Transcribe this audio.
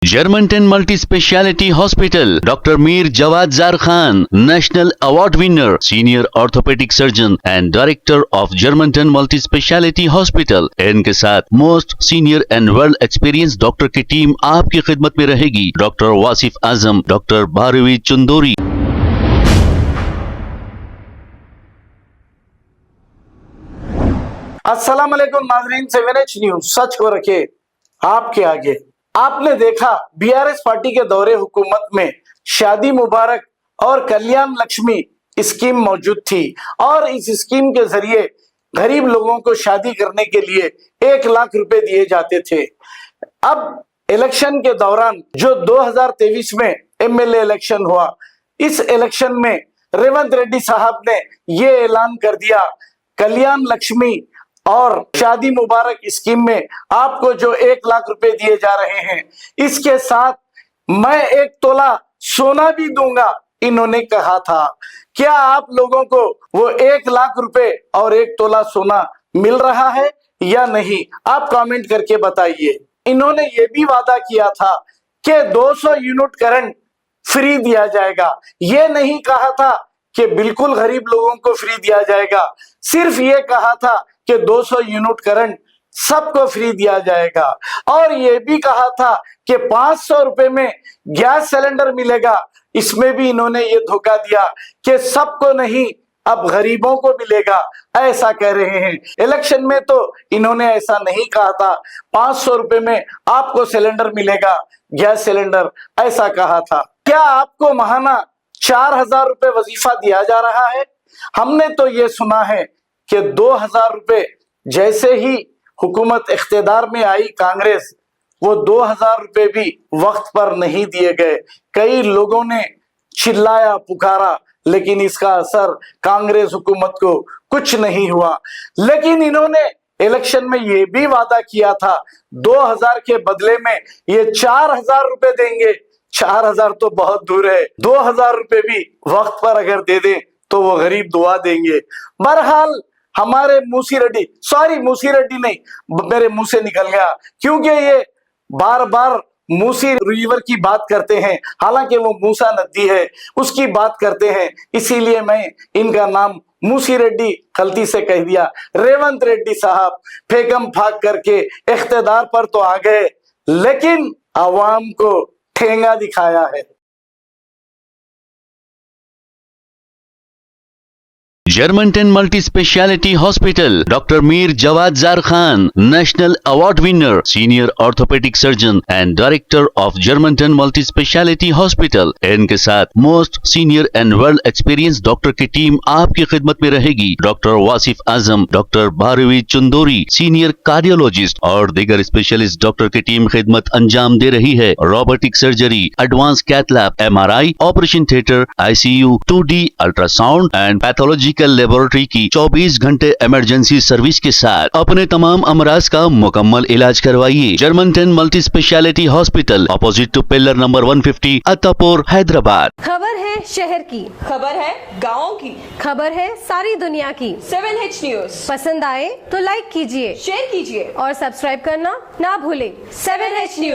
Germantown Multi-Speciality Hospital, Dr. Mir Jawad Zar Khan, National Award winner, Senior Orthopedic Surgeon and Director of Germantown Multi-Speciality Hospital। इनके साथ most senior and world experience doctor की team आपकी खिदमत में रहेगी। Doctor Wasif Azam, doctor Bharvi Chandori. अस्सलाम वालेकुम नाज़रीन, 7H न्यूज सच को रखे आपके आगे। आपने देखा बीआरएस पार्टी के दौरे हुकूमत में शादी मुबारक और कल्याण लक्ष्मी स्कीम मौजूद थी और इस स्कीम के जरिए गरीब लोगों को शादी करने के लिए 1 लाख रुपए दिए जाते थे। अब इलेक्शन के दौरान जो 2023 में एमएलए इलेक्शन हुआ, इस इलेक्शन में रेवंत रेड्डी साहब ने ये ऐलान कर दिया, कल्याण लक्ष्मी और शादी मुबारक स्कीम में आपको जो 1 लाख रुपए दिए जा रहे हैं, इसके साथ मैं 1 तोला सोना भी दूंगा, इन्होंने कहा था। क्या आप लोगों को वो 1 लाख रुपए और 1 तोला सोना मिल रहा है या नहीं? आप कमेंट करके बताइए। इन्होंने ये भी वादा किया था कि 200 यूनिट करंट फ्री दिया जाएगा। ये नहीं कहा था कि बिल्कुल गरीब लोगों को फ्री दिया जाएगा, सिर्फ ये कहा था कि 200 यूनिट करंट सबको फ्री दिया जाएगा। और ये भी कहा था कि 500 रुपए में गैस सिलेंडर मिलेगा। इसमें भी इन्होंने ये धोखा दिया कि सबको नहीं, अब गरीबों को मिलेगा, ऐसा कह रहे हैं। इलेक्शन में तो इन्होंने ऐसा नहीं कहा था, 500 रुपए में आपको सिलेंडर मिलेगा, गैस सिलेंडर, ऐसा कहा था। क्या आपको महाना 4000 रुपए वजीफा दिया जा रहा है? हमने तो ये सुना है कि 2000 रुपए जैसे ही हुकूमत इख्तिदार में आई कांग्रेस, वो 2000 रुपए भी वक्त पर नहीं दिए गए। कई लोगों ने चिल्लाया पुकारा, लेकिन इसका असर कांग्रेस हुकूमत को कुछ नहीं हुआ। लेकिन इन्होंने इलेक्शन में ये भी वादा किया था 2000 के बदले में ये 4000 रुपए देंगे। 4000 तो बहुत दूर है, 2000 रुपए भी वक्त पर अगर दे दें तो वो गरीब दुआ देंगे। बहरहाल हमारे मूसी रेड्डी नहीं, मेरे मुंह से निकल गया, क्योंकि ये बार बार मूसी रिवर की बात करते हैं, हालांकि वो मूसा नदी है उसकी बात करते हैं, इसीलिए मैं इनका नाम मूसी रेड्डी गलती से कह दिया। रेवंत रेड्डी साहब फेगम फाक करके इख्तिदार पर तो आ गए, लेकिन आवाम को ठेंगा दिखाया है। Germantown Multi-Speciality Hospital, Dr. Mir Jawad Zar Khan, National Award winner, Senior Orthopedic Surgeon and Director of Germantown Multi-Speciality Hospital। इनके साथ most senior and world experience doctor की टीम आपकी खिदमत में रहेगी। Doctor Wasif Azam, doctor Bharvi Chandori, senior cardiologist और दीगर specialist doctor की टीम खिदमत अंजाम दे रही है। Robotic surgery, advance cath lab, MRI, operation theatre, ICU, 2D ultrasound and pathology laboratory की 24 घंटे इमरजेंसी सर्विस के साथ अपने तमाम अमराज का मुकम्मल इलाज करवाइए। Germanten multi speciality hospital, opposite to pillar number 150, Attapur, Hyderabad. खबर है शहर की, खबर है गाँव की, खबर है सारी दुनिया की। 7H न्यूज पसंद आए तो लाइक कीजिए, शेयर कीजिए और सब्सक्राइब करना ना भूले। 7H news.